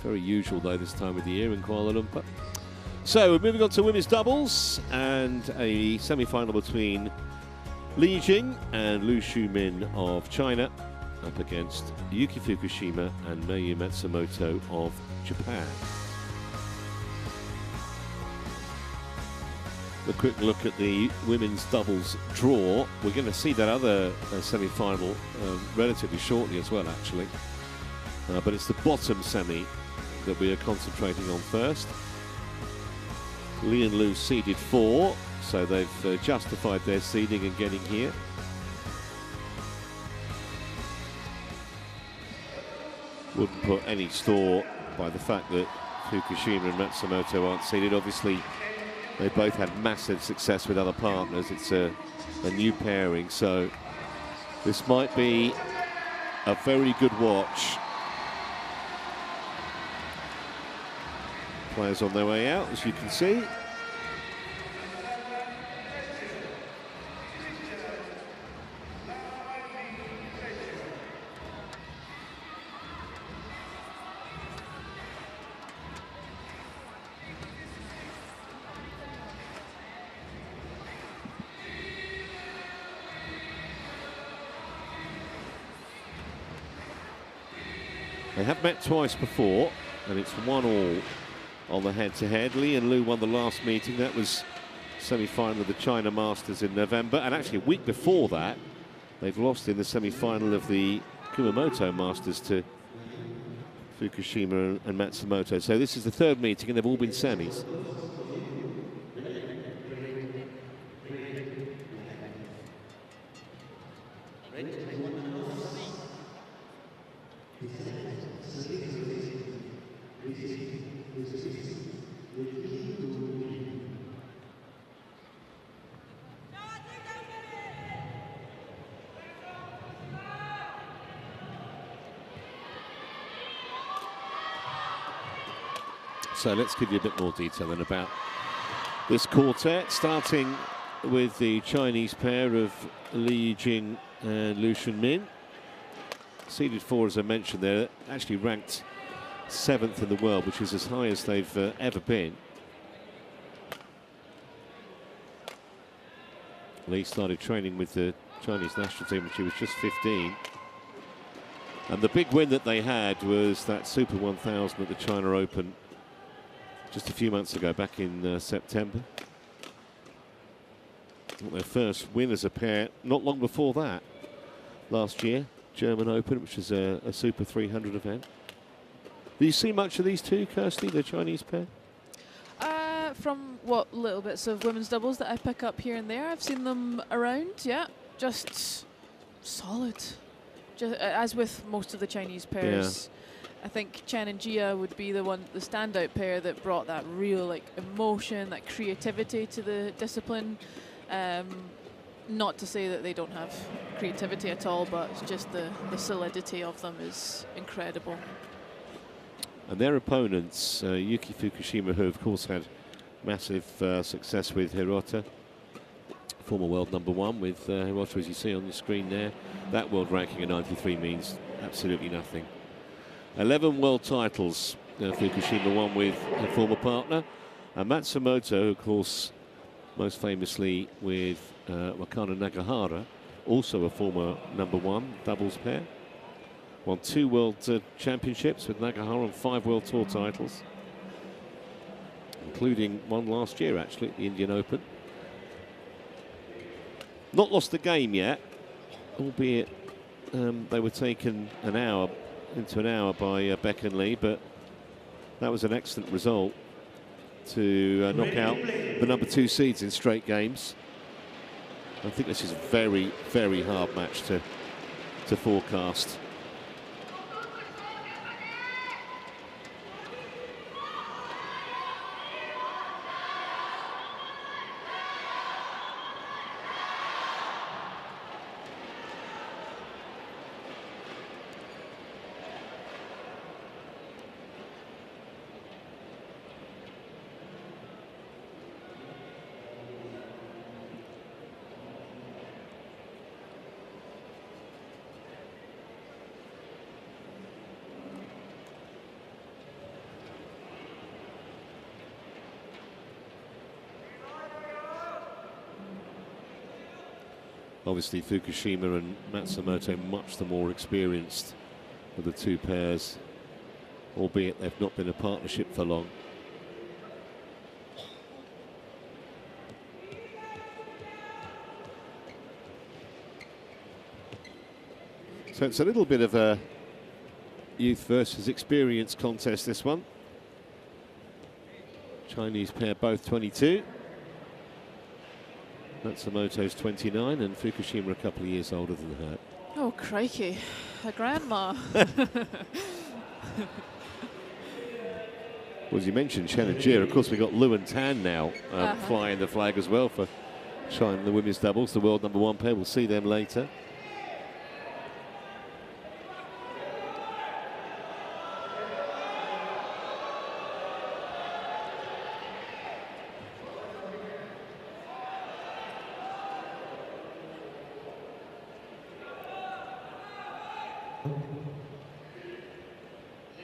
Very usual though this time of the year in Kuala Lumpur. So we're moving on to women's doubles and a semi-final between Li Jing and Lu Xiumin of China up against Yuki Fukushima and Mayu Matsumoto of Japan. A quick look at the women's doubles draw. We're going to see that other semi-final relatively shortly as well, actually. But it's the bottom semi that we are concentrating on first. Li and Lu seeded 4, so they've justified their seeding and getting here. Wouldn't put any store by the fact that Fukushima and Matsumoto aren't seeded. Obviously, they both had massive success with other partners. It's a new pairing, so this might be a very good watch. Players on their way out, as you can see. They have met twice before, and it's 1-1 on the head-to-head. Li and Lu won the last meeting. That was semi-final of the China Masters in November, and actually a week before that, they've lost in the semi-final of the Kumamoto Masters to Fukushima and Matsumoto. So this is the third meeting, and they've all been semis. So let's give you a bit more detail then about this quartet, starting with the Chinese pair of Li Jing and Lu Xiumin. Seeded 4, as I mentioned, they're actually ranked 7th in the world, which is as high as they've ever been. Li started training with the Chinese national team when she was just 15. And the big win that they had was that Super 1000 at the China Open just a few months ago, back in September. Their first win as a pair not long before that, last year, German Open, which is a Super 300 event. Do you see much of these two, Kirsty, the Chinese pair? From what little bits of women's doubles that I pick up here and there, I've seen them around, yeah. Just solid. As with most of the Chinese pairs. Yeah. I think Chen and Jia would be the standout pair that brought that real emotion, that creativity to the discipline. Not to say that they don't have creativity at all, but it's just the solidity of them is incredible. And their opponents, Yuki Fukushima, who of course had massive success with Hirota, former world #1 with Hirota, as you see on the screen there. That world ranking of 93 means absolutely nothing. 11 world titles Fukushima won with her former partner. And Matsumoto, of course, most famously with Wakana Nagahara, also a former #1 doubles pair. Won 2 world championships with Nagahara and 5 world tour titles, including one last year, actually, at the Indian Open. Not lost the game yet, albeit they were taken into an hour by Beck and Lee, but that was an excellent result to knock out the #2 seeds in straight games. I think this is a very, very hard match to forecast. Obviously, Fukushima and Matsumoto much the more experienced of the two pairs, albeit they've not been a partnership for long. So it's a little bit of a youth versus experience contest, this one. Chinese pair both 22. Matsumoto's 29 and Fukushima a couple of years older than her. Oh, crikey. A grandma. Well, as you mentioned, Chen and Jia, of course, we've got Lu and Tan now flying the flag as well for China in the women's doubles, the world #1 pair. We'll see them later.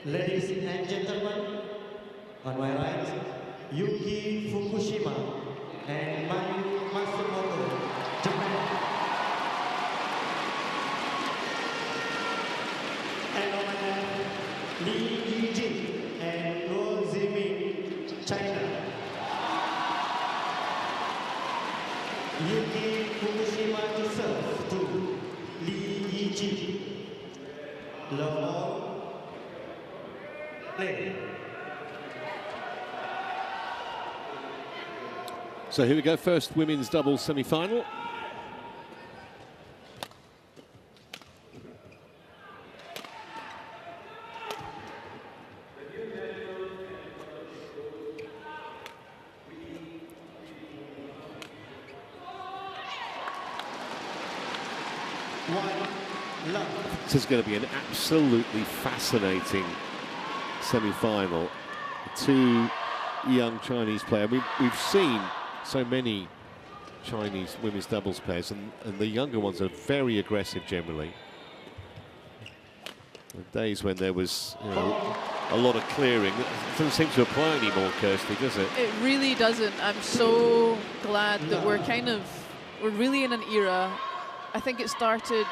Ladies and gentlemen, on my right, Yuki Fukushima and Matsumoto, Japan. And on my left, Li Yijing and Luo Ziming, China. Yuki Fukushima to serve to Li Yijing. Love. So here we go, first women's doubles semi-final. This is going to be an absolutely fascinating semi-final. Two young Chinese players. We've seen so many Chinese women's doubles pairs, and the younger ones are very aggressive generally. The days when there was, you know, a lot of clearing, it doesn't seem to apply anymore, Kirsty, does it? It really doesn't. I'm so glad that we're really in an era. I think it started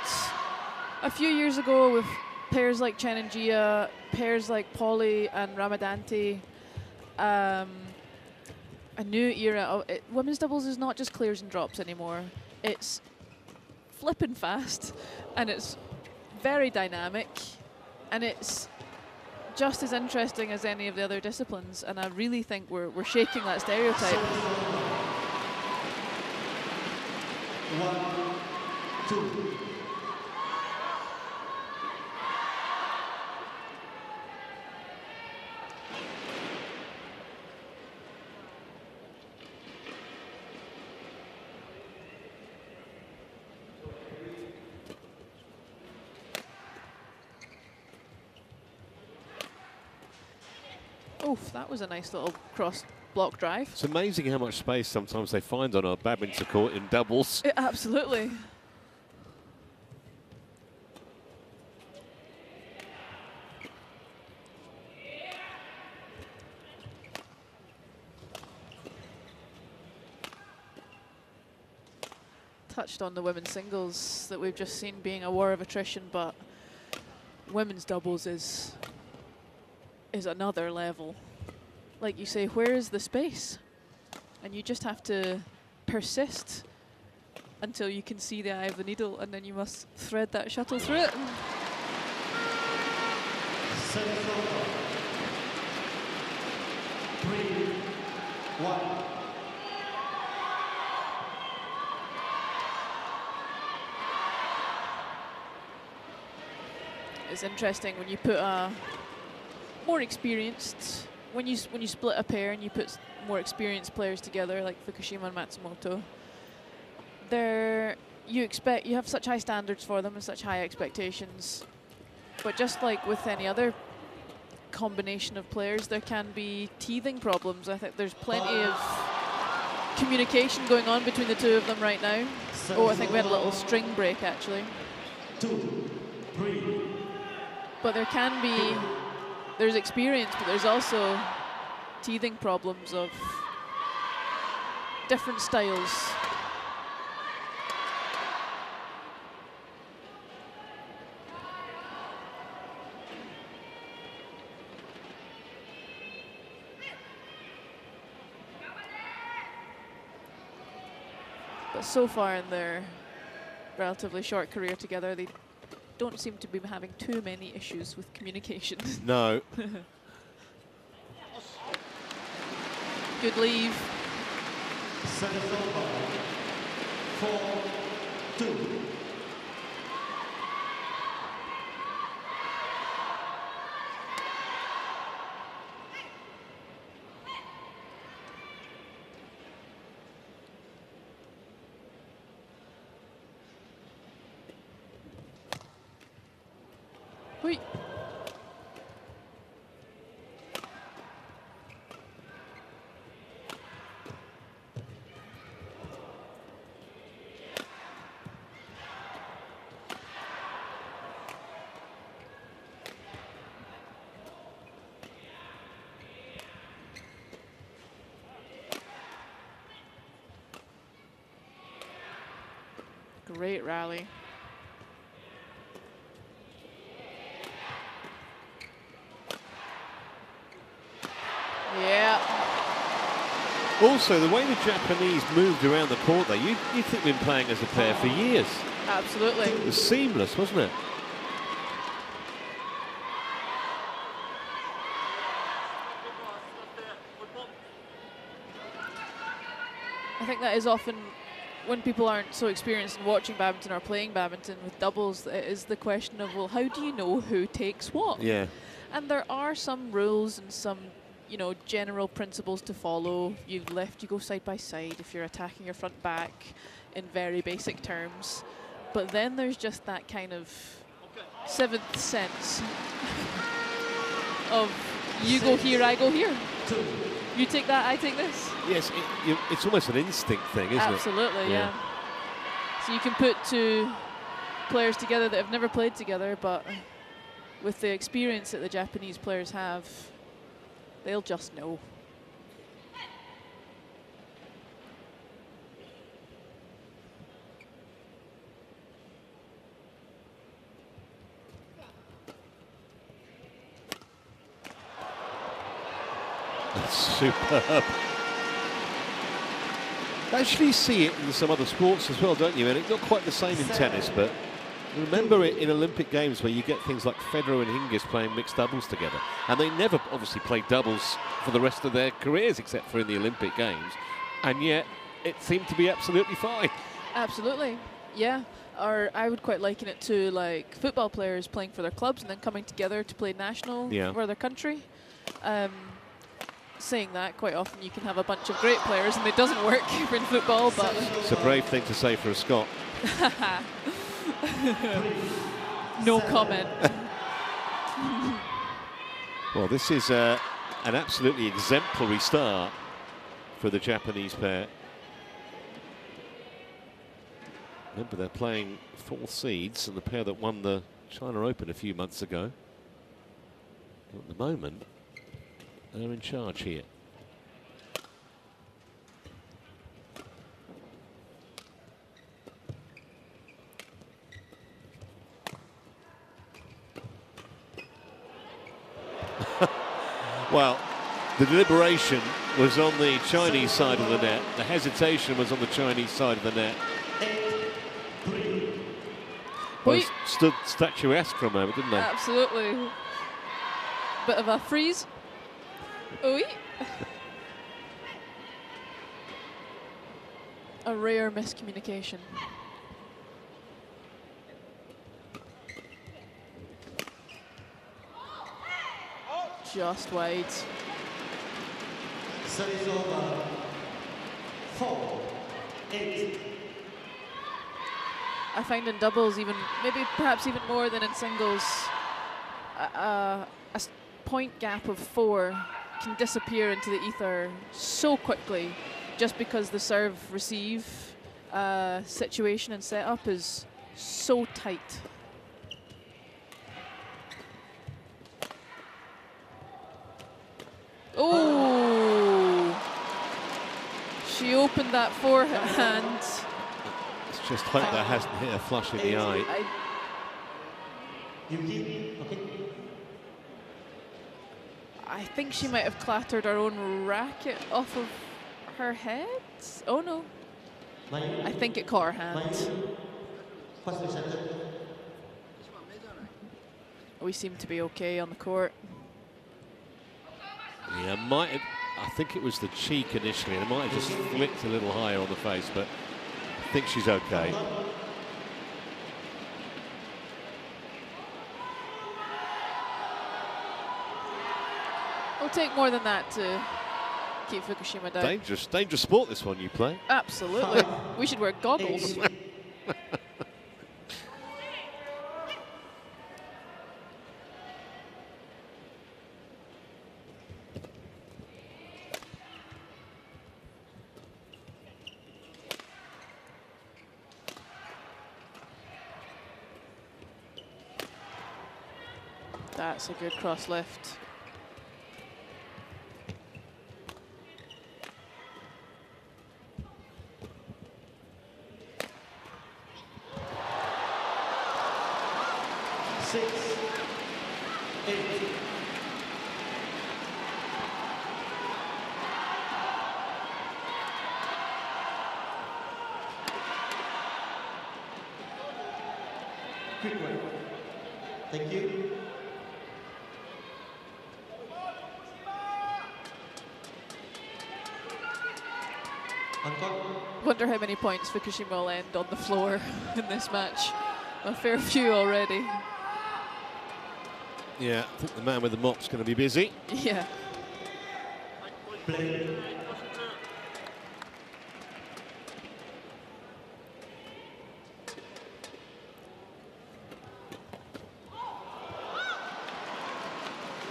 a few years ago with pairs like Chen and Jia, pairs like Polly and Ramadanti. A new era of women's doubles is not just clears and drops anymore. It's flipping fast, and it's very dynamic, and it's just as interesting as any of the other disciplines. And I really think we're shaking that stereotype. 1, 2. Oof, that was a nice little cross block drive. It's amazing how much space sometimes they find on a badminton court in doubles. Absolutely. Touched on the women's singles that we've just seen being a war of attrition, but women's doubles is another level. Like you say, where is the space? And you just have to persist until you can see the eye of the needle, and then you must thread that shuttle through it. 3, 1. It's interesting when you put a more experienced, when you split a pair and you put more experienced players together, like Fukushima and Matsumoto, you have such high standards for them and such high expectations. But just like with any other combination of players, there can be teething problems. I think there's plenty of communication going on between the two of them right now. Oh, I think we had a little string break actually. 2, 3. But there's experience, but there's also teething problems of different styles. But so far in their relatively short career together, they don't seem to be having too many issues with communication. No. Good leave. Service over. 4-2. Wait. Great rally. Yeah. Also, the way the Japanese moved around the court there, you'd think they've been playing as a pair for years. Absolutely. It was seamless, wasn't it? I think that is often, when people aren't so experienced in watching badminton or playing badminton with doubles, it is the question of, well, how do you know who takes what? Yeah. And there are some rules and some, you know, general principles to follow. You left, you go side by side if you're attacking your front back in very basic terms. But then there's just that kind of seventh sense of you go here, I go here. You take that, I take this. Yes, it's almost an instinct thing, isn't it? Absolutely, yeah. So you can put two players together that have never played together, but with the experience that the Japanese players have, they'll just know. That's superb. Actually see it in some other sports as well, don't you? And it's not quite the same in tennis, but remember it in Olympic Games where you get things like Federer and Hingis playing mixed doubles together. And they never obviously played doubles for the rest of their careers except for in the Olympic Games. And yet it seemed to be absolutely fine. Absolutely, yeah. Or I would quite liken it to like football players playing for their clubs and then coming together to play national for their country. Saying that, quite often you can have a bunch of great players and it doesn't work in football, but... It's a brave thing to say for a Scot. No comment. Well, this is an absolutely exemplary start for the Japanese pair. Remember, they're playing 4 seeds, and the pair that won the China Open a few months ago. At the moment, they're in charge here. Well, the deliberation was on the Chinese side of the net. The hesitation was on the Chinese side of the net. Both stood statuesque for a moment, didn't they? Absolutely. Bit of a freeze. Oui. A rare miscommunication. Just wide. Service over. 4-8. I find in doubles, even maybe perhaps even more than in singles, a point gap of 4 can disappear into the ether so quickly, just because the serve-receive situation and setup is so tight. Oh! She opened that forehand. Let's just hope that hasn't hit her flush in the eye. I think she might have clattered her own racket off of her head. Oh no. I think it caught her hand. We seem to be okay on the court. Yeah, might have, I think it was the cheek initially, and it might have just flicked a little higher on the face, but I think she's okay. It'll take more than that to keep Fukushima down. Dangerous sport, this one you play. Absolutely. We should wear goggles. That's a good cross lift. Quick one. Thank you. Wonder how many points Fukushima will end on the floor in this match. A fair few already. Yeah, I think the man with the mop's going to be busy. Yeah. Play.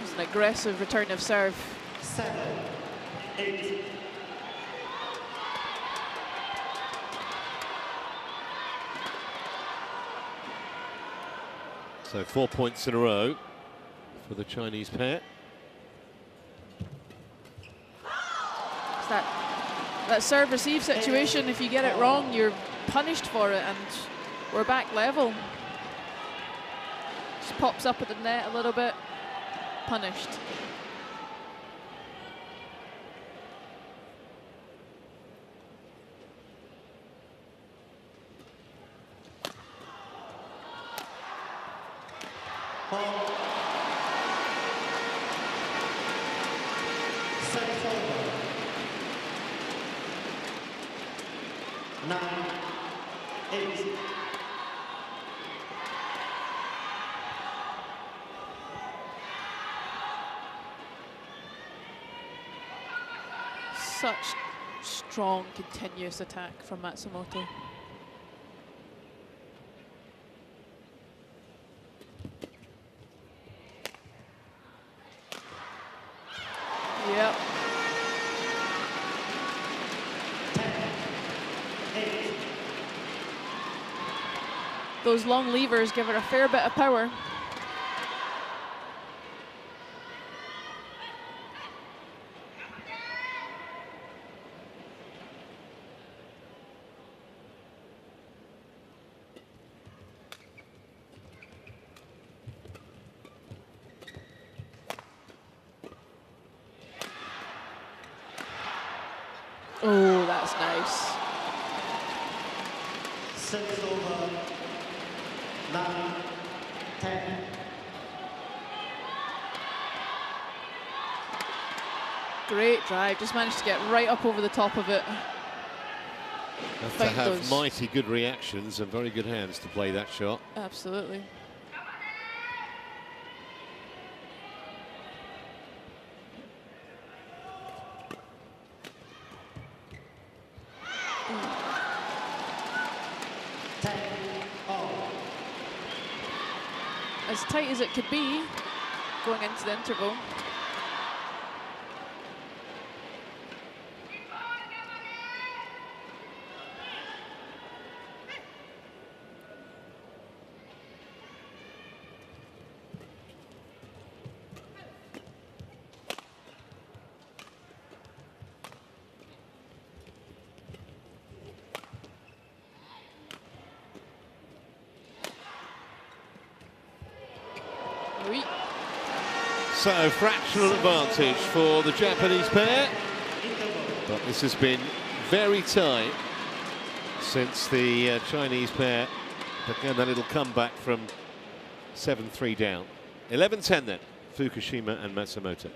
It's an aggressive return of serve. 7, 8. So 4 points in a row for the Chinese pair. It's that serve receive situation. If you get it wrong, you're punished for it, and we're back level. Just pops up at the net a little bit, punished. Such strong, continuous attack from Matsumoto. Yep. 10, 8. Those long levers give her a fair bit of power. Oh, that's nice. 6 over 9, 10. Great drive, just managed to get right up over the top of it. Have to have mighty good reactions and very good hands to play that shot. Absolutely. As tight as it could be going into the interval. So, fractional advantage for the Japanese pair. But this has been very tight. since the Chinese pair began their little comeback from 7-3 down. 11-10 then, Fukushima and Matsumoto.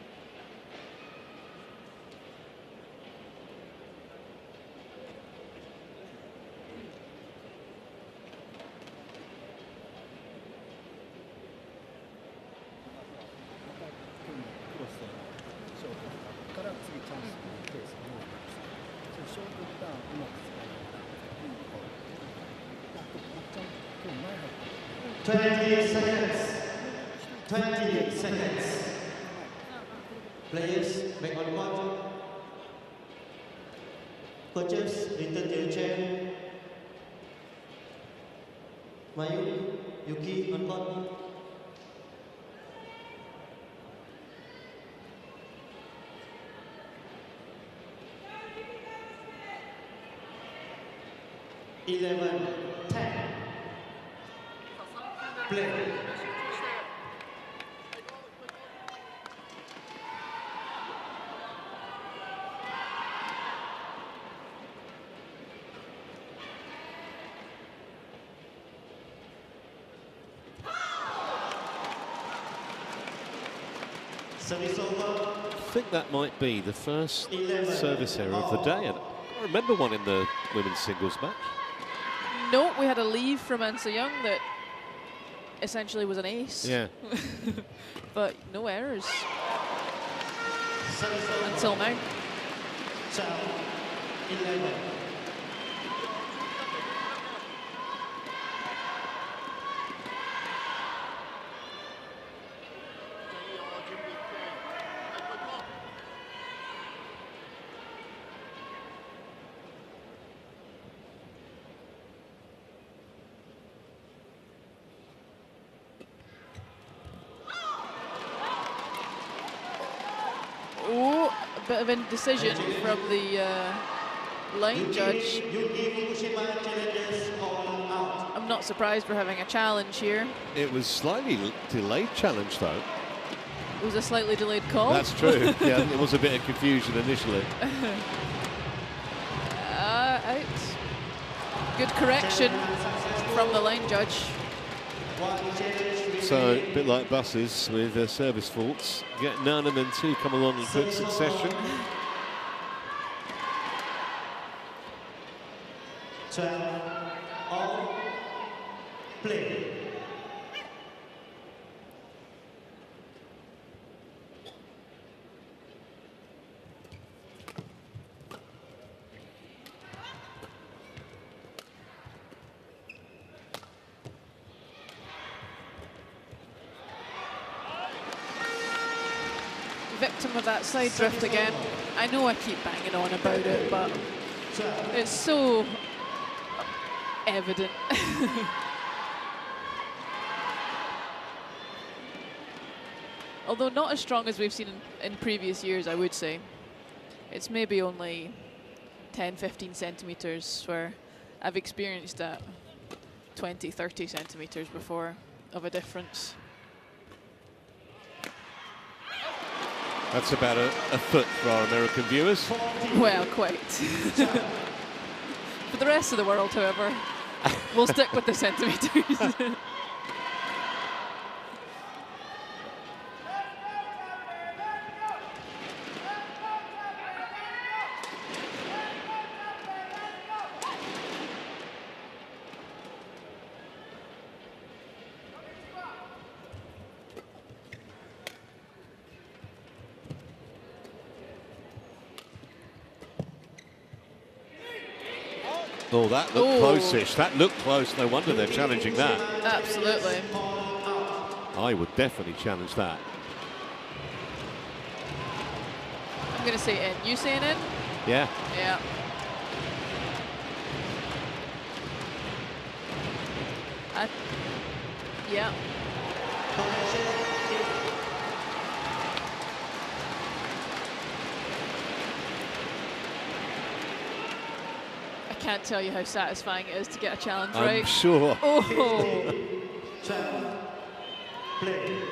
Players back on court. Coaches return to your chair. Mayu, Yuki on court. Eleven, 10. Play. I think that might be the first service error of the day. I don't remember one in the women's singles match. No, we had a leave from An Se-young that essentially was an ace. Yeah. But no errors until now. 11. Oh, a bit of indecision from the line judge. I'm not surprised we're having a challenge here. It was slightly delayed challenge though. It was a slightly delayed call. That's true. Yeah, there was a bit of confusion initially. Out. Good correction from the line judge. So, a bit like buses with service faults. Get none and then two come along in quick succession. 12, all, play. Victim of that side drift again. I know I keep banging on about it, but it's so evident. Although not as strong as we've seen in previous years, I would say. It's maybe only 10-15 centimeters where I've experienced that 20-30 centimeters before of a difference. That's about a foot for our American viewers. Well, quite. For the rest of the world, however, we'll stick with the centimeters. Oh, that looked close-ish. That looked close. No wonder they're challenging that. Absolutely. I would definitely challenge that. I'm going to say in. You saying in? Yeah. Yeah. Yeah. I can't tell you how satisfying it is to get a challenge right. I'm sure. Oh. Play.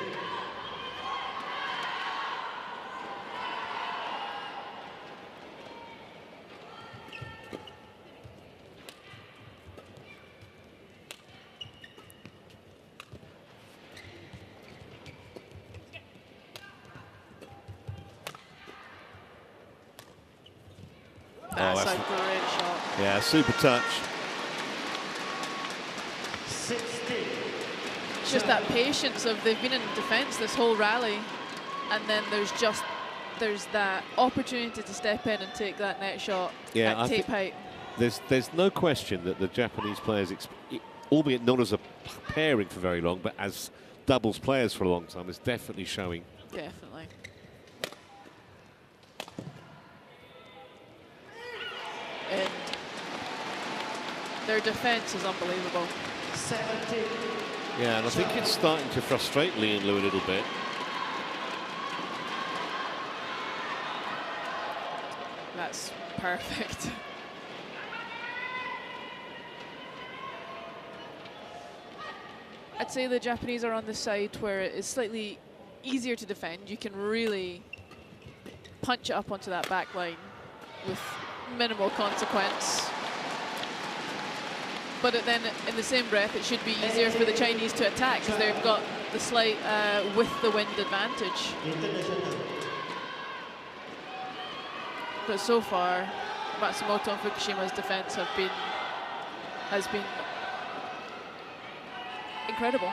That's a great shot. Yeah, super touch. 60. It's just that patience of they've been in defence this whole rally, and then there's that opportunity to step in and take that net shot at tape height. There's no question that the Japanese players, albeit not as a pairing for very long, but as doubles players for a long time, is definitely showing. Definitely. And their defence is unbelievable. 70. Yeah, and I think it's starting to frustrate Lee and Lu a little bit. That's perfect. I'd say the Japanese are on the side where it's slightly easier to defend. You can really punch it up onto that back line with minimal consequence. But then, in the same breath, it should be easier for the Chinese to attack because they've got the slight with the wind advantage. But so far, Matsumoto and Fukushima's defense has been incredible.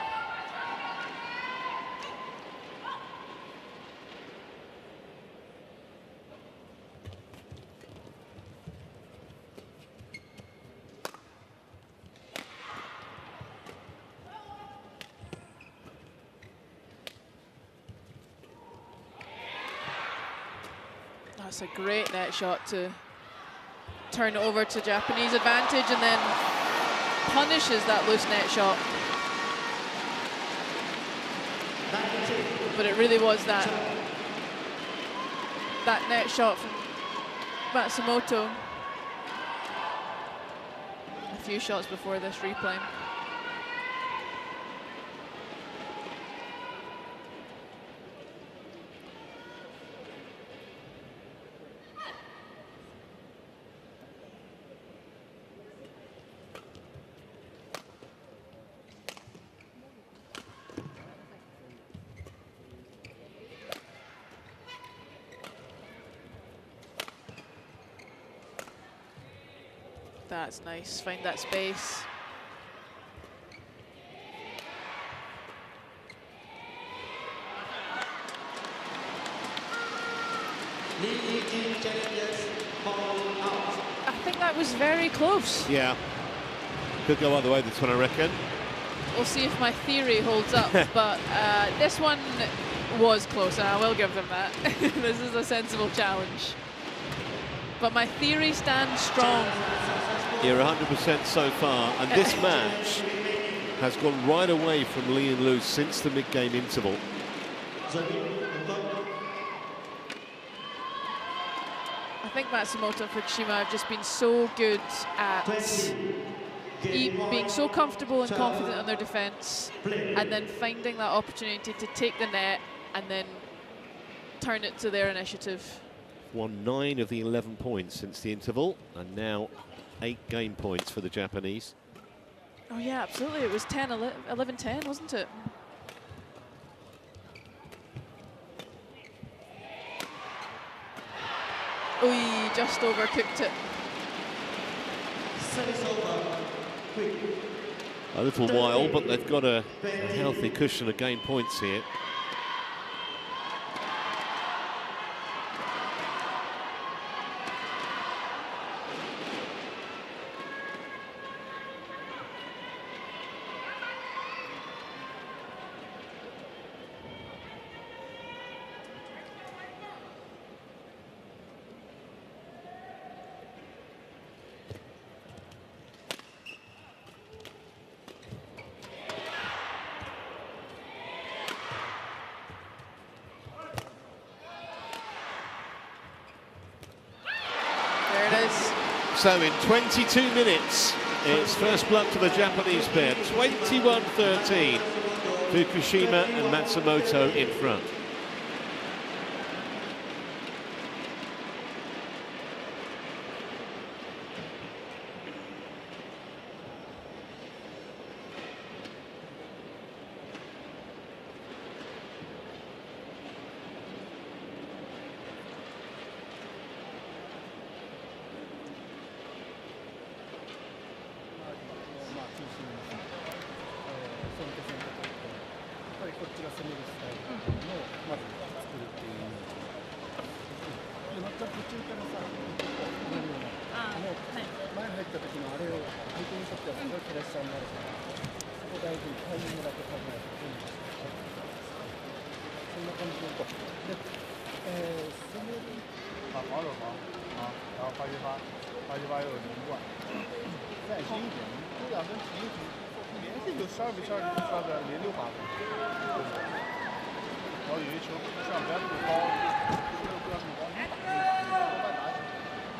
That's a great net shot to turn it over to Japanese advantage, and then punishes that loose net shot. But it really was that net shot from Matsumoto a few shots before this replay. That's nice, find that space. I think that was very close. Yeah, could go either way this one, I reckon. We'll see if my theory holds up, but this one was close, and I will give them that. This is a sensible challenge. But my theory stands strong. You're 100% so far, and this match has gone right away from Lee and Lu since the mid-game interval. I think Matsumoto and Fukushima have just been so good at being so comfortable and confident in their defence, and then finding that opportunity to take the net and then turn it to their initiative. Won 9 of the 11 points since the interval, and now 8 game points for the Japanese. Oh yeah, absolutely. It was 11-10, wasn't it? Oy, just overcooked it. A little while, but they've got a healthy cushion of game points here. So in 22 minutes, it's first blood to the Japanese pair, 21-13. Fukushima and Matsumoto in front. 途中からさ、前入った時のあれを相手にとってはすごいプレッシャーになるから、そこ大事にタイミングだけ考えて準備して、そんな感じでいこう。で、攻める。好好有好，好，然后发一发又有连贯，再轻一点，这两分平局，连续就12比12就刷个连6把分，然后有些球上不要那么高，不要那么高，你多半打起来，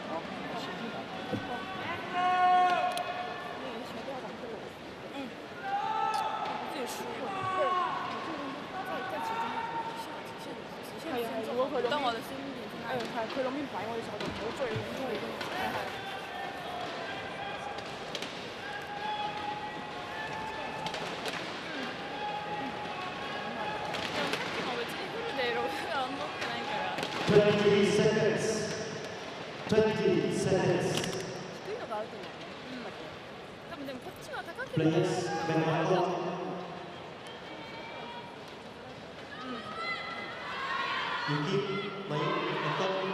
然后轻轻打。自己输了，对，在其中直线但我的心理係佢諗住擺我哋手度，唔好追，因為已經係。20 seconds. 20 seconds. 低いのがアウトなの。多分でもこっちは高ければ。Players, Benoit. Yuki, Mayu, Anton.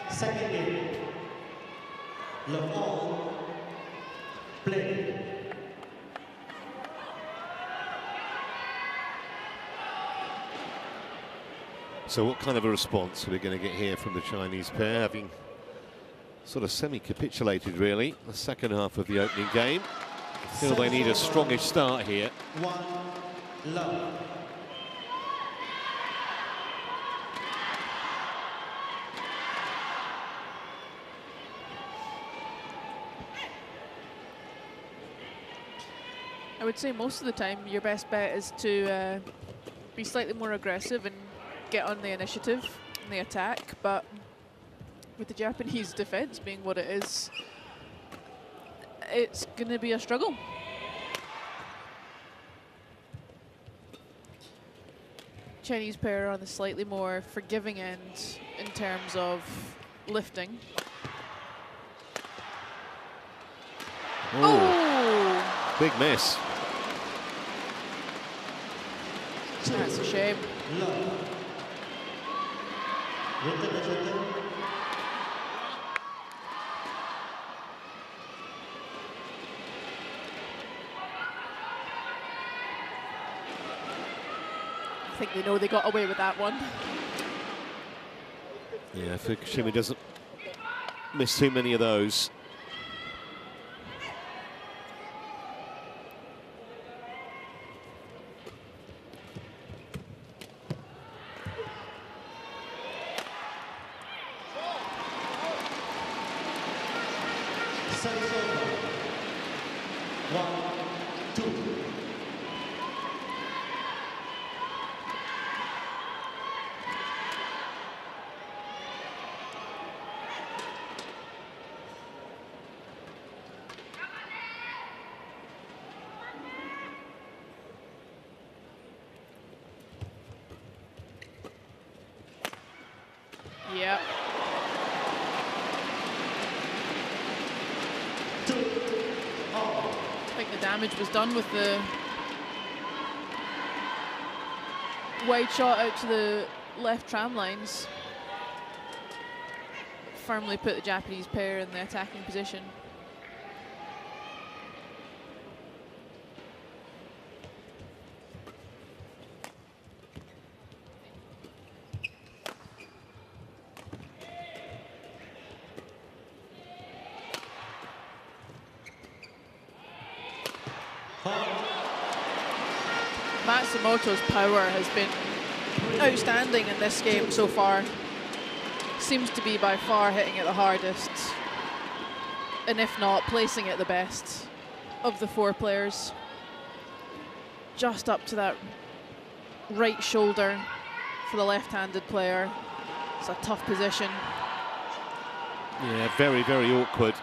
Second game. Levon. Play. So what kind of a response are we going to get here from the Chinese pair, having sort of semi-capitulated really the second half of the opening game? I feel they need a strongish start here. 1-love. I would say most of the time your best bet is to be slightly more aggressive and get on the initiative and the attack, but with the Japanese defense being what it is, it's going to be a struggle. Chinese pair are on the slightly more forgiving end in terms of lifting. Oh! Big miss. That's a shame. I think they know they got away with that one. Yeah, Fukushima doesn't miss too many of those. Yep. I think the damage was done with the wide shot out to the left tram lines. Firmly put the Japanese pair in the attacking position. Matsumoto's power has been outstanding in this game so far. Seems to be by far hitting it the hardest, and if not, placing it the best of the four players. Just up to that right shoulder for the left-handed player. It's a tough position. Yeah, very, very awkward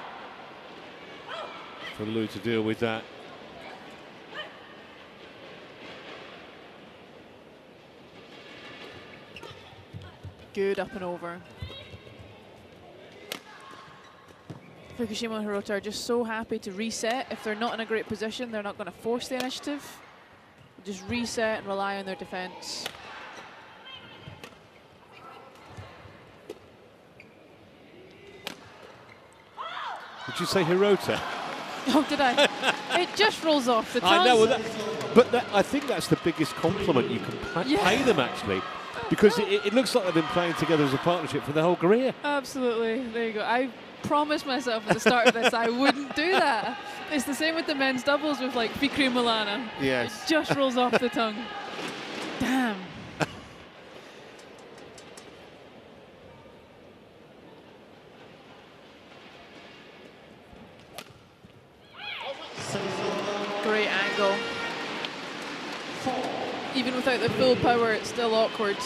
for Liu to deal with that. good up and over. Fukushima and Hirota are just so happy to reset. If they're not in a great position, they're not going to force the initiative. Just reset and rely on their defense. Did you say Hirota? Oh, did I? It just rolls off the tongue. I know, well, I think that's the biggest compliment you can pay them, actually, because it looks like they've been playing together as a partnership for their whole career. Absolutely. There you go. I promised myself at the start of this I wouldn't do that. It's the same with the men's doubles with like Fikri and Milana. Yes. It just rolls off the tongue. Damn. Great angle. Even without the full power, it's still awkward.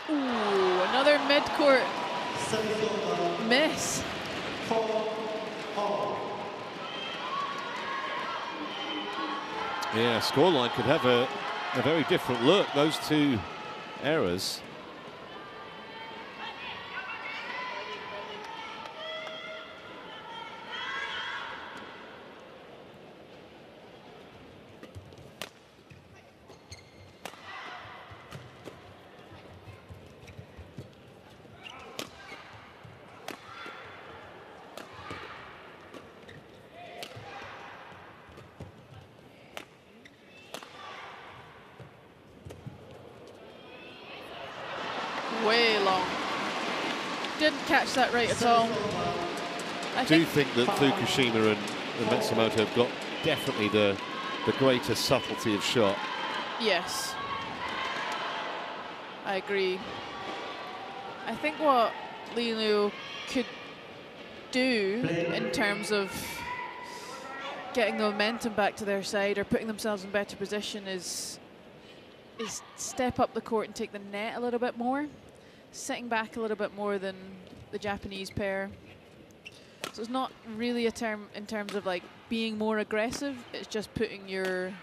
Ooh, another mid-court miss. Yeah, scoreline could have a very different look. Those two errors. Way long. Didn't catch that right at all. I do think that Fukushima and Matsumoto have got definitely the greater subtlety of shot. Yes. I agree. I think what Liu could do in terms of getting the momentum back to their side or putting themselves in better position is step up the court and take the net a little bit more, sitting back a little bit more than the Japanese pair. So it's not really a term in terms of like being more aggressive, it's just putting your,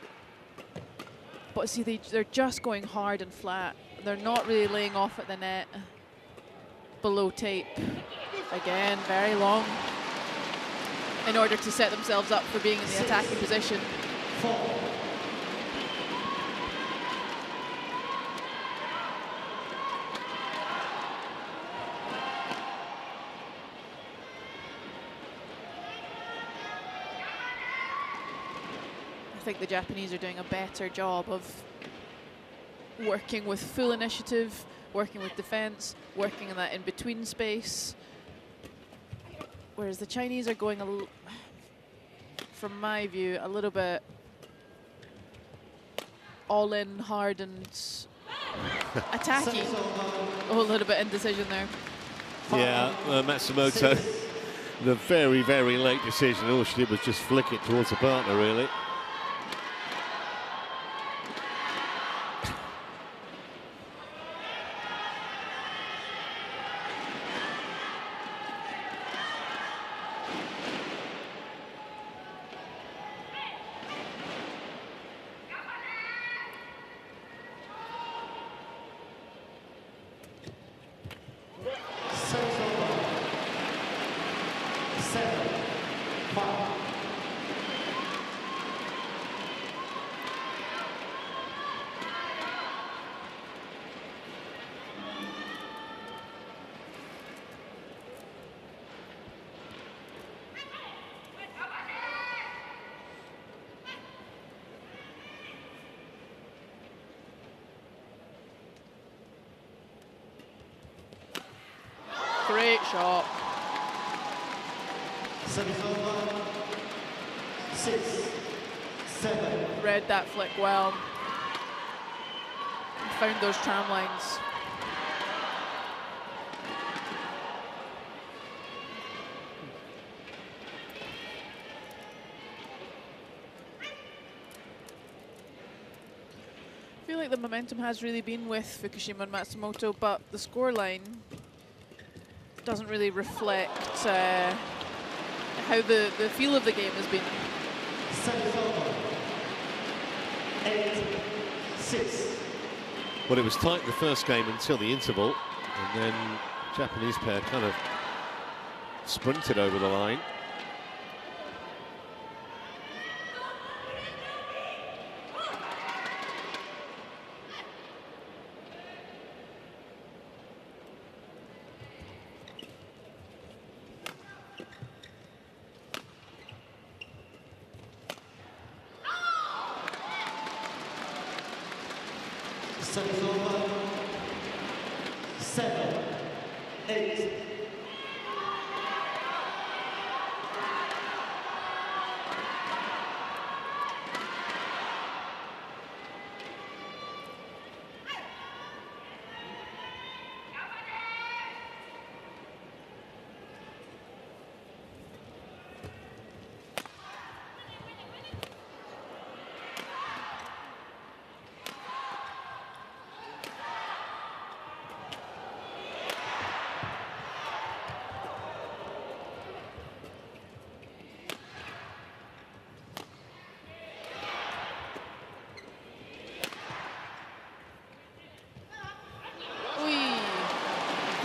but see they're just going hard and flat. They're not really laying off at the net below tape. Again, very long in order to set themselves up for being in the attacking position. I think the Japanese are doing a better job of working with full initiative, working with defense, working in that in-between space. Whereas the Chinese are going, from my view, a little bit all in, hard and attacking. Oh, a little bit indecision there. Yeah, Matsumoto, the very, very late decision. All she did was just flick it towards the partner, really. Great shot. Read that flick well. And found those tram lines. feel like the momentum has really been with Fukushima and Matsumoto, but the scoreline doesn't really reflect how the feel of the game has been. 8-6. Well, it was tight in the first game until the interval, and then Japanese pair kind of sprinted over the line. Service over. 7-8.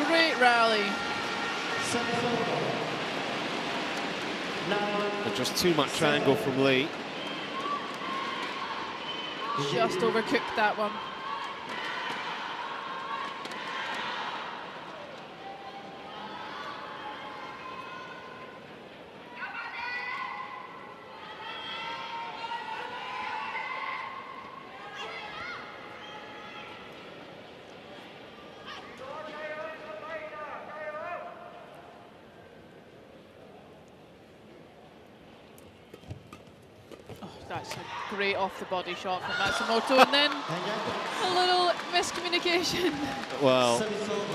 Great rally. And just too much angle from Lee. Just overcooked that one. That's a great off-the-body shot from Matsumoto, and then a little miscommunication. Well,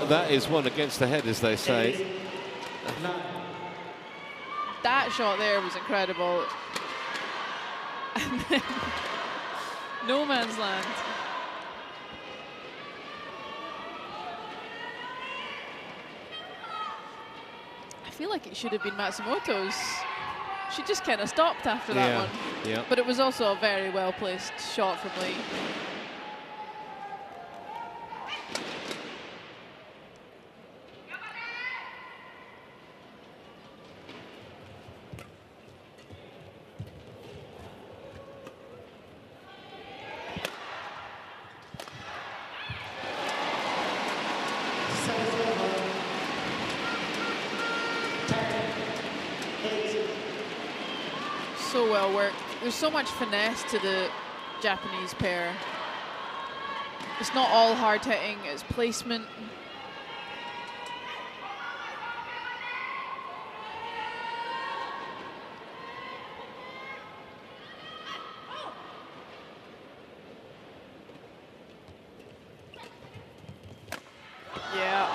that is one against the head, as they say. That shot there was incredible. And then no man's land. I feel like it should have been Matsumoto's. She just kind of stopped after that one. Yeah. But it was also a very well-placed shot from Lee. So well worked. There's so much finesse to the Japanese pair. It's not all hard hitting, it's placement. Yeah.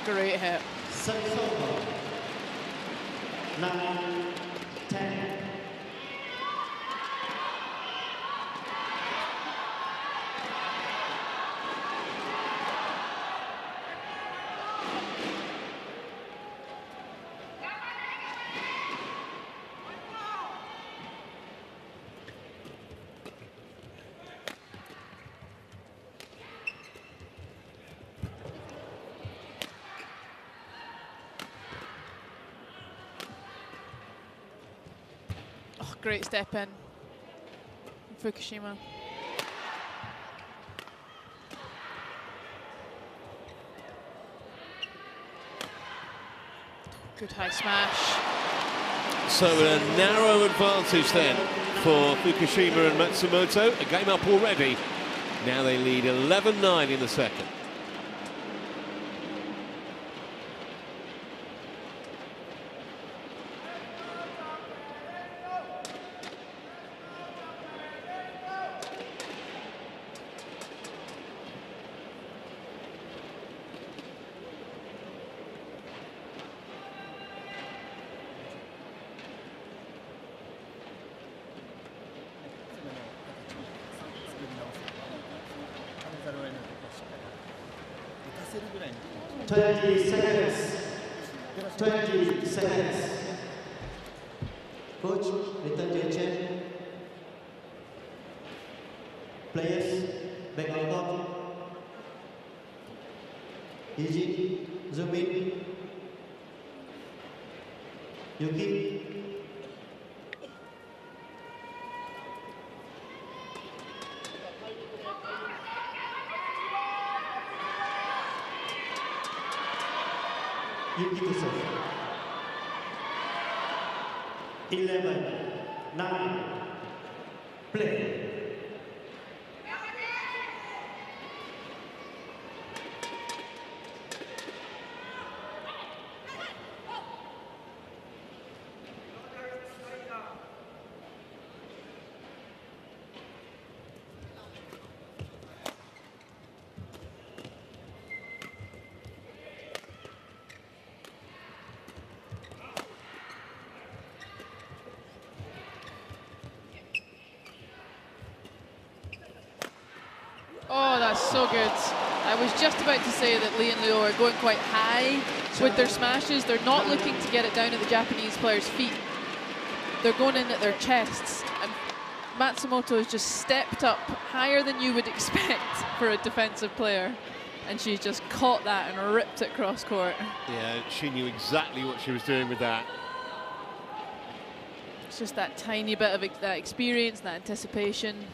Great hit. 9-10. Great step in Fukushima. Good high smash. So a narrow advantage then for Fukushima and Matsumoto. A game up already. Now they lead 11-9 in the second. 20 seconds. 20 seconds. Coach, return to your chair. Players, back on court. Eugene, zoom in. Yuki. Yuki to serve. 11, 9, play. Oh, that's so good. I was just about to say that Lee and Leo are going quite high with their smashes. They're not looking to get it down at the Japanese players' feet. They're going in at their chests. And Matsumoto has just stepped up higher than you would expect for a defensive player. And she's just caught that and ripped it cross court. Yeah, she knew exactly what she was doing with that. It's just that tiny bit of that experience, that anticipation.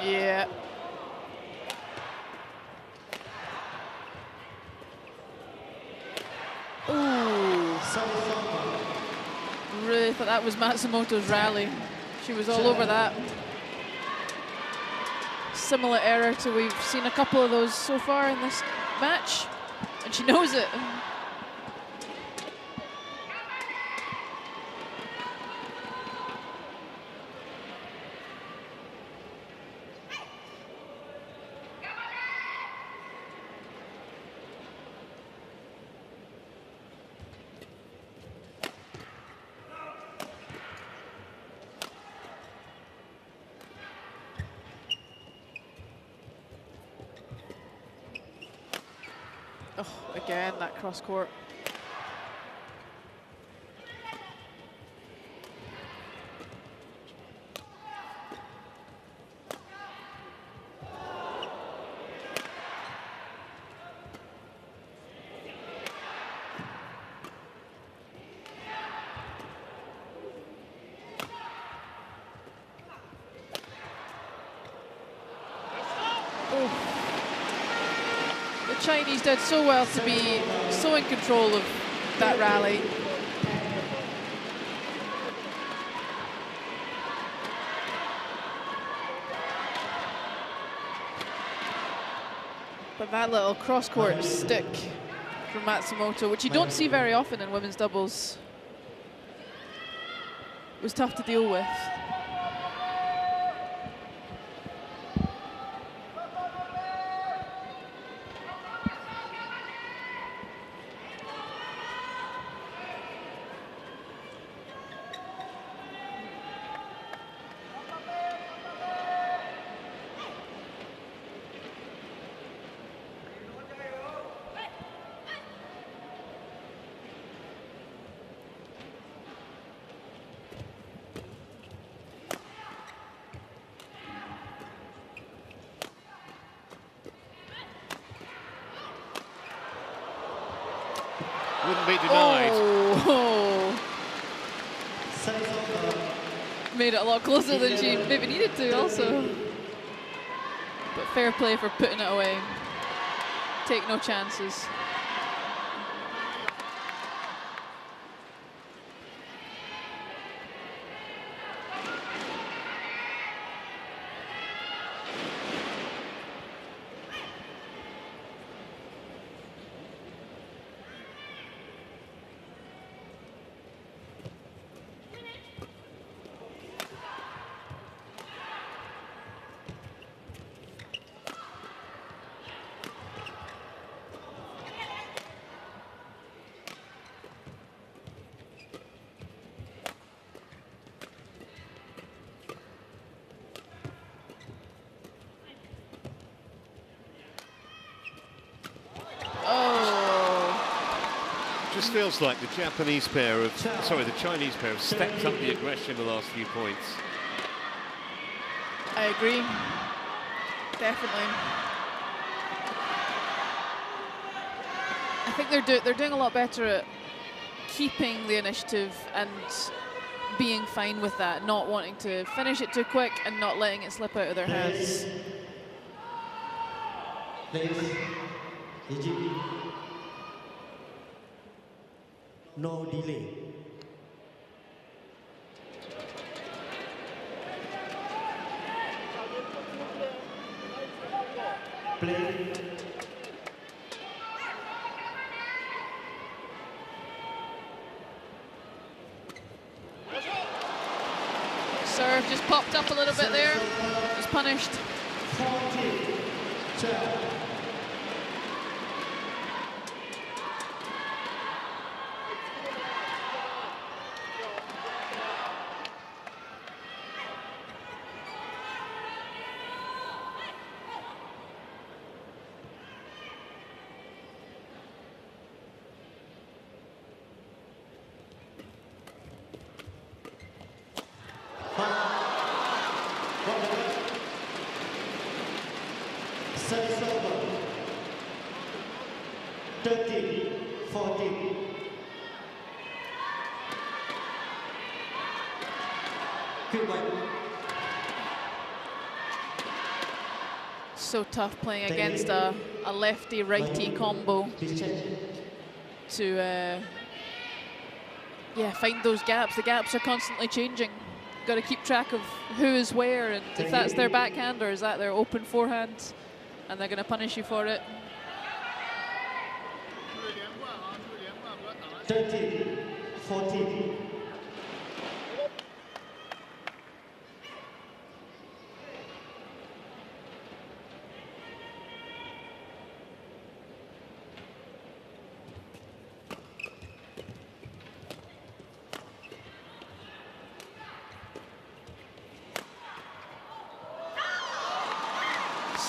Yeah. Ooh. Really thought that was Matsumoto's rally. She was all over that. Similar error to we've seen a couple of those so far in this match, and she knows it. Oh, again, that cross court. Chinese did so well to be so in control of that rally. But that little cross-court stick from Matsumoto, which you don't see very often in women's doubles, was tough to deal with. Wouldn't be denied. Oh. Made it a lot closer than she maybe needed to also. But fair play for putting it away. Take no chances. just feels like the Chinese pair have stepped up the aggression the last few points. I agree. Definitely. I think they're doing a lot better at keeping the initiative and being fine with that, not wanting to finish it too quick and not letting it slip out of their hands. No delay. Play. Serve just popped up a little bit there. Was punished. 40-12. Service over. 13-14. So tough playing against a lefty-righty combo to find those gaps. The gaps are constantly changing. Got to keep track of who is where, and if that's their backhand or is that their open forehand, and they're going to punish you for it. 13-14.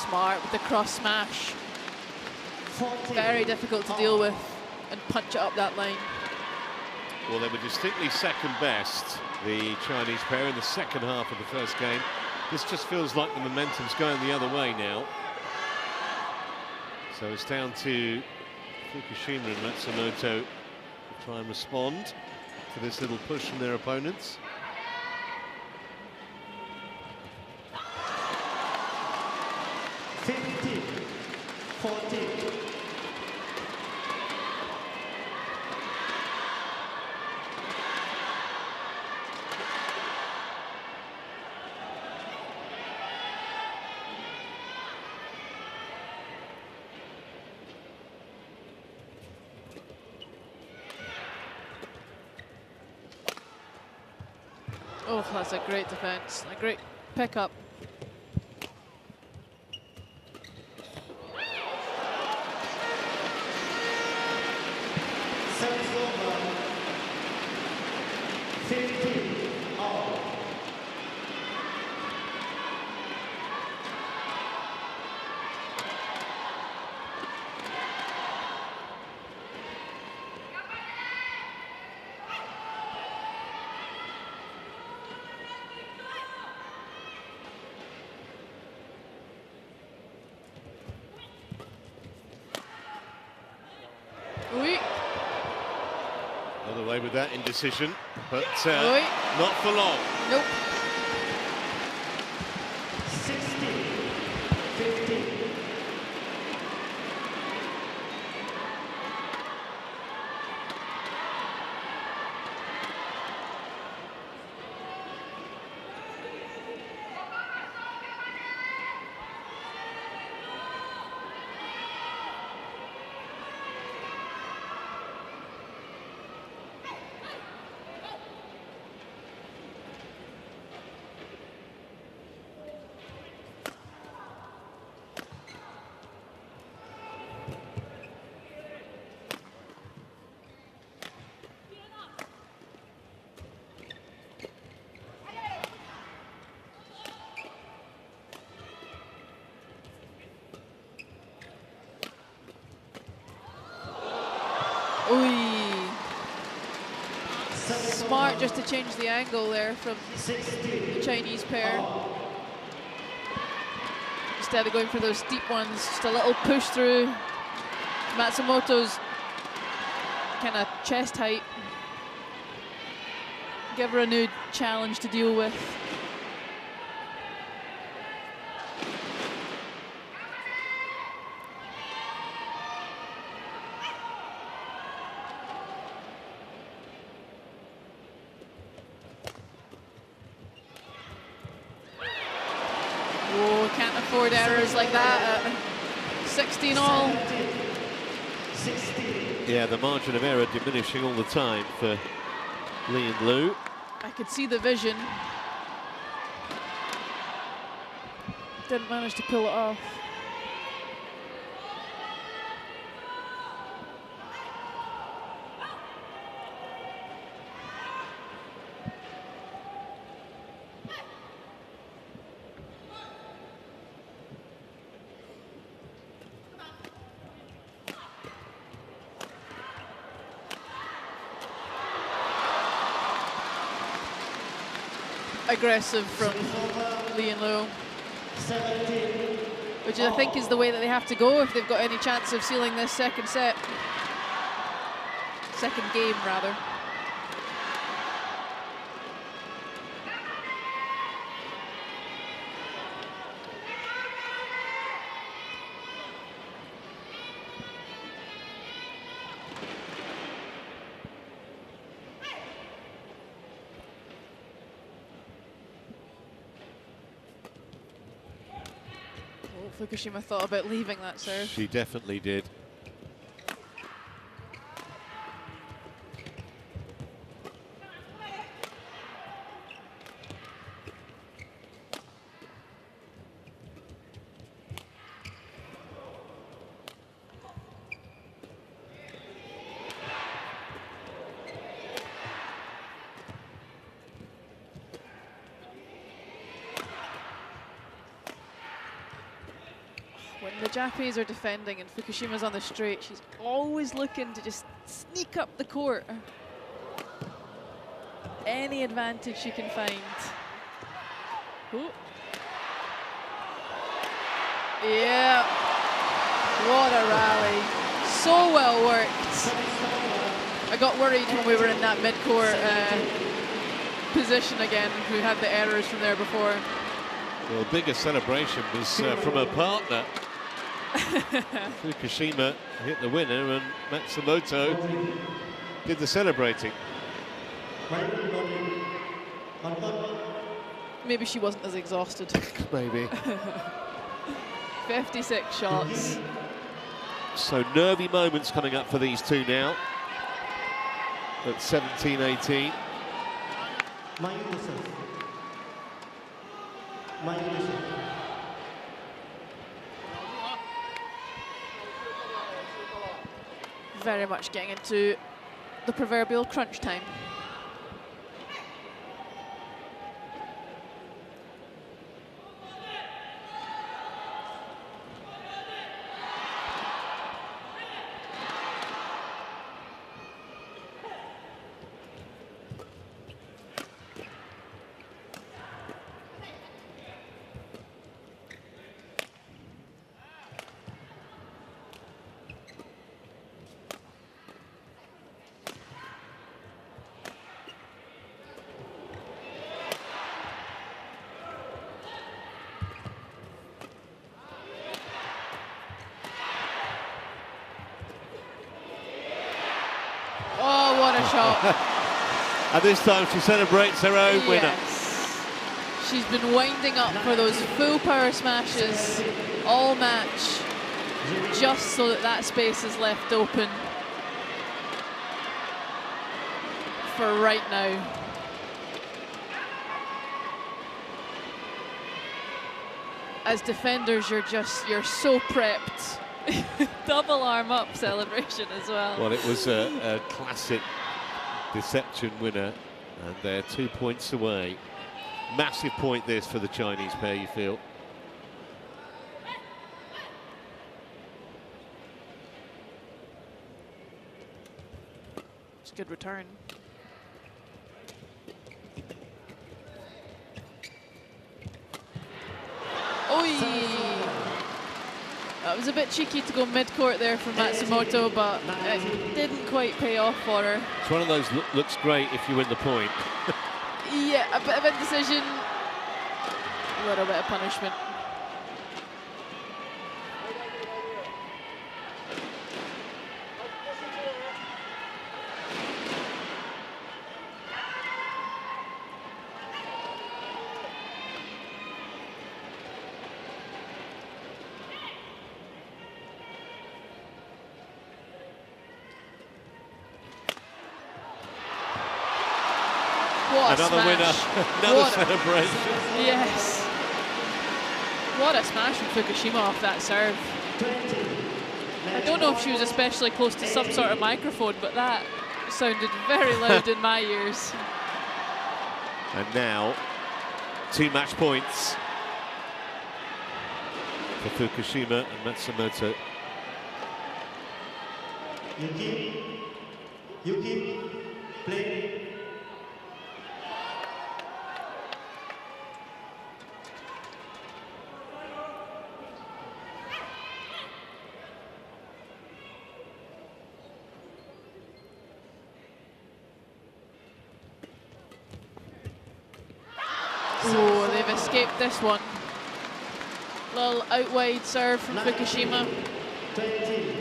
Smart with the cross smash. Very difficult to deal with and punch it up that line. Well, they were distinctly second best, the Chinese pair, in the second half of the first game. This just feels like the momentum's going the other way now. So it's down to Fukushima and Matsumoto to try and respond to this little push from their opponents. Oh, that's a great defense, a great pickup. Service over. 15 all. Oui. Got away with that indecision, but Oui. not for long. Nope. 16-15. smart just to change the angle there from the Chinese pair. Instead of going for those deep ones, just a little push through Matsumoto's kind of chest height. Give her a new challenge to deal with. Oh, can't afford errors like that at 16 all. Yeah, the margin of error diminishing all the time for Lee and Lu. I could see the vision. Didn't manage to pull it off. Aggressive from Lee and Lu, which I think is the way that they have to go if they've got any chance of sealing this second set. Second game, rather. Fukushima thought about leaving that serve. She definitely did. When the Japanese are defending and Fukushima's on the straight, she's always looking to just sneak up the court. Any advantage she can find. Ooh. Yeah. What a rally. So well worked. I got worried when we were in that mid-court position again. We had the errors from there before. Well, the biggest celebration was from her partner. Fukushima hit the winner and Matsumoto did the celebrating. Maybe she wasn't as exhausted. Maybe. 56 shots. So nervy moments coming up for these two now at 17-18. Very much getting into the proverbial crunch time. And this time she celebrates her own winner. She's been winding up for those full power smashes all match, just so that that space is left open for right now. As defenders, you're so prepped. Double arm up celebration as well. Well, it was a classic deception winner, and they're 2 points away. Massive point this for the Chinese pair, you feel? It's a good return. That was a bit cheeky to go mid-court there from Matsumoto, but it didn't quite pay off for her. It's one of those looks great if you win the point. Yeah, a bit of indecision, a little bit of punishment. What Another a smash. winner, another celebration. Yes. What a smash from Fukushima off that serve. I don't know if she was especially close to some sort of microphone, but that sounded very loud in my ears. And now, 2 match points for Fukushima and Matsumoto. Yuki, play. Oh, they've escaped this one. Little out wide serve from Fukushima. 20.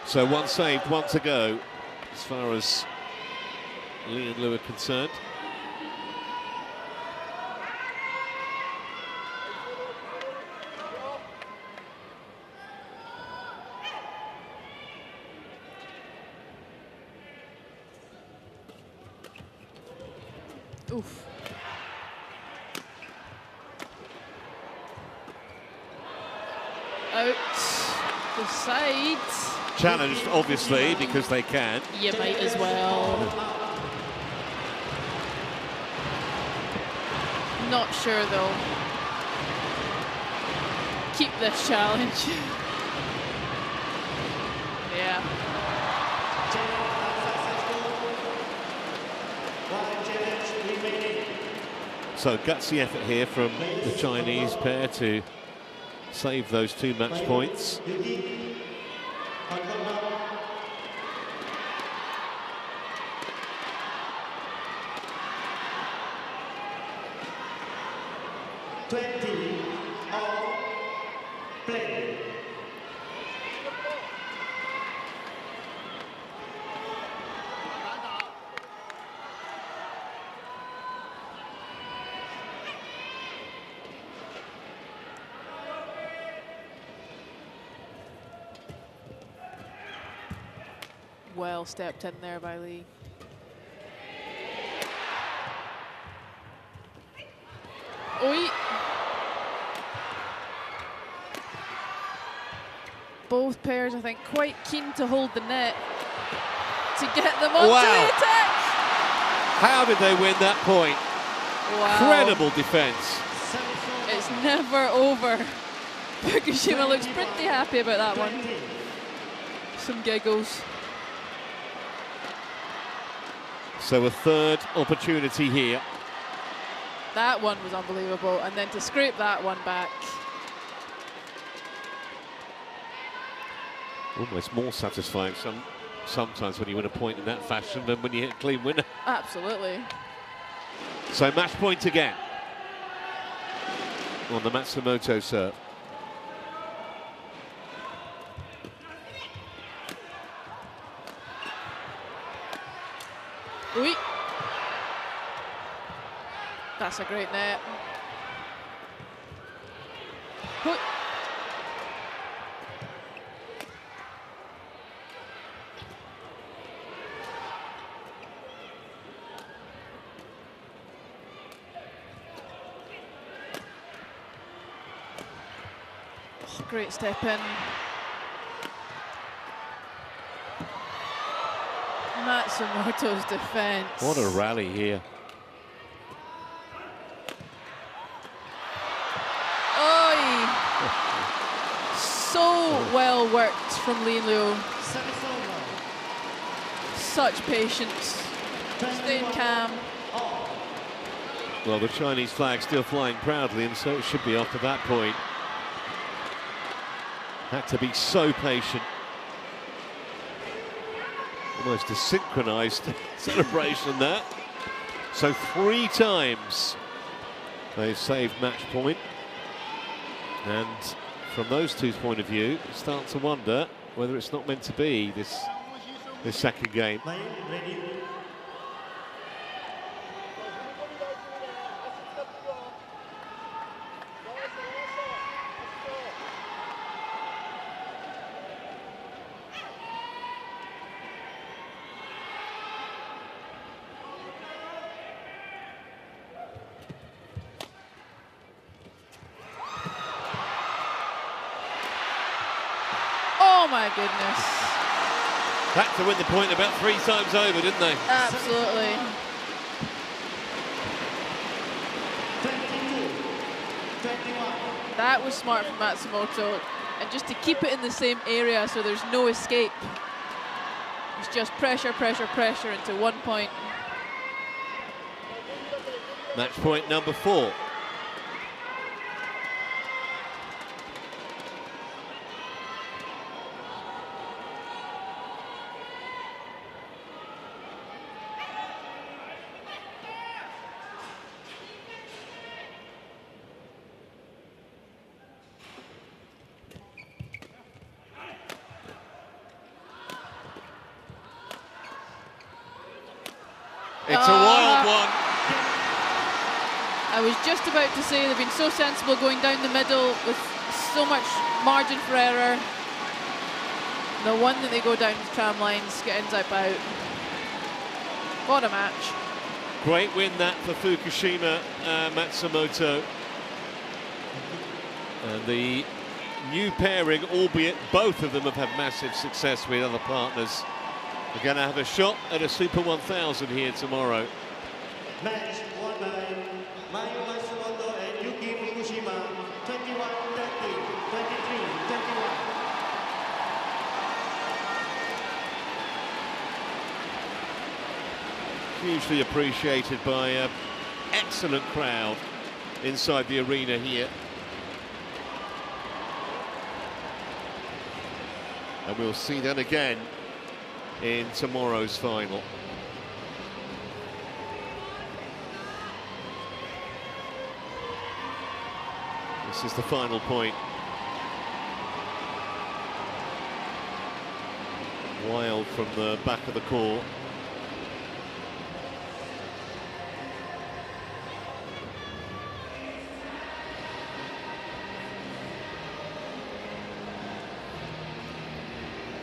So 1 saved, 1 to go, as far as Lee and Liu are concerned. Oof. Out the side. Challenged, obviously, because they can. You might as well. Not sure though. Keep this challenge. Yeah. So gutsy effort here from the Chinese pair to save those 2 match points. Well stepped in there by Lee. Oi. Both pairs, I think, quite keen to hold the net to get them onto Wow. the attack. How did they win that point? Wow. Incredible defense. It's never over. Fukushima looks pretty happy about that one. Some giggles. So a 3rd opportunity here. That one was unbelievable, and then to scrape that one back. Almost more satisfying sometimes when you win a point in that fashion than when you hit a clean winner. Absolutely. So match point again on the Matsumoto serve. Oi. That's a great net. Oi. Oh, great step in. Matsumoto's defense. What a rally here. Oi! So well worked from Lee Liu. such patience, staying calm. Well, the Chinese flag still flying proudly, and so it should be off at that point. Had to be so patient. Almost a synchronized celebration there. So 3 times they've saved match point. And from those two's point of view, you start to wonder whether it's not meant to be this second game. Oh my goodness. Had to win the point about 3 times over, didn't they? Absolutely. 22-21. That was smart from Matsumoto. And just to keep it in the same area so there's no escape. It's just pressure, pressure, pressure into 1 point. Match point number 4. It's a wild one. I was just about to say they've been so sensible going down the middle with so much margin for error. The one that they go down the tram lines, get ends up out. What a match. Great win that for Fukushima, Matsumoto. And the new pairing, albeit both of them have had massive success with other partners, are going to have a shot at a Super 1000 here tomorrow. Match won by Matsumoto and Yuki Fukushima, 21-30, 23-21. Hugely appreciated by an excellent crowd inside the arena here. And we'll see that again in tomorrow's final. This is the final point. Wild from the back of the court.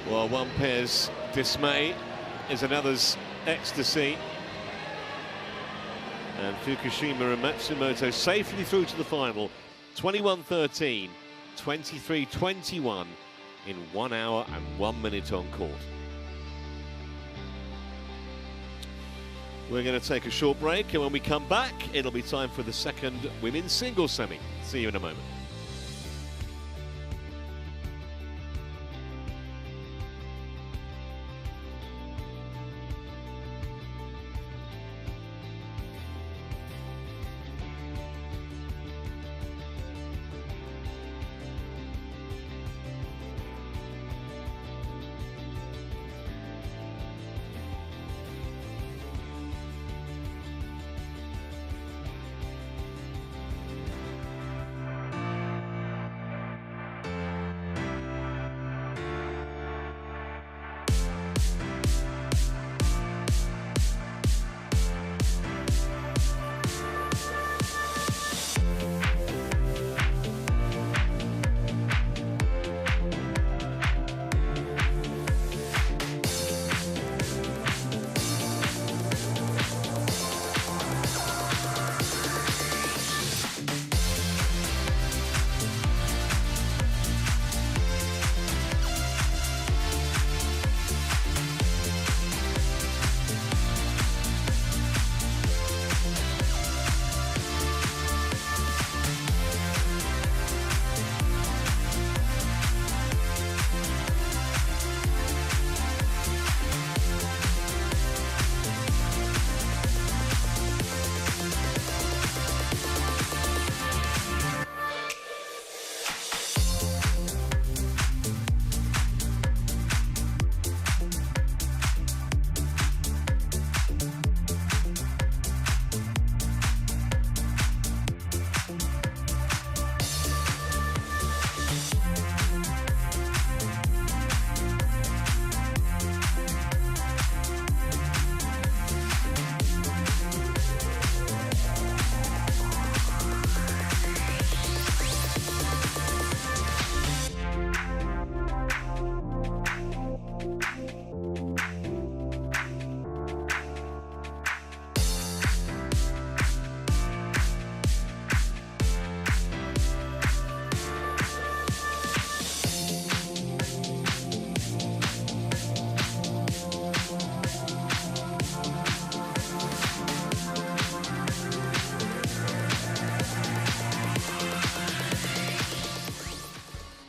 Well, one pair's dismay is another's ecstasy. And Fukushima and Matsumoto safely through to the final. 21-13, 23-21 in 1 hour and 1 minute on court. We're going to take a short break, and when we come back, it'll be time for the second women's singles semi. See you in a moment.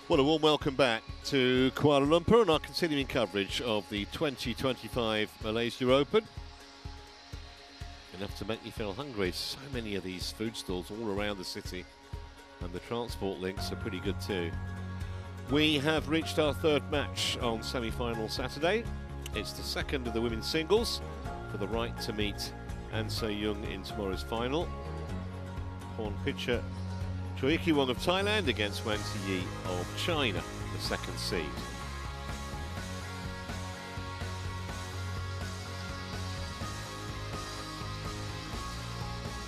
Well, a warm welcome back to Kuala Lumpur and our continuing coverage of the 2025 Malaysia Open. Enough to make you feel hungry. So many of these food stalls all around the city, and the transport links are pretty good too. We have reached our third match on semi-final Saturday. It's the second of the women's singles for the right to meet An Se-young in tomorrow's final. On pitcher, Choi Ki-wong of Thailand against Wang Ziyi of China, the second seed.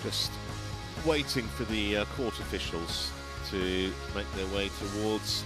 Just waiting for the court officials to make their way towards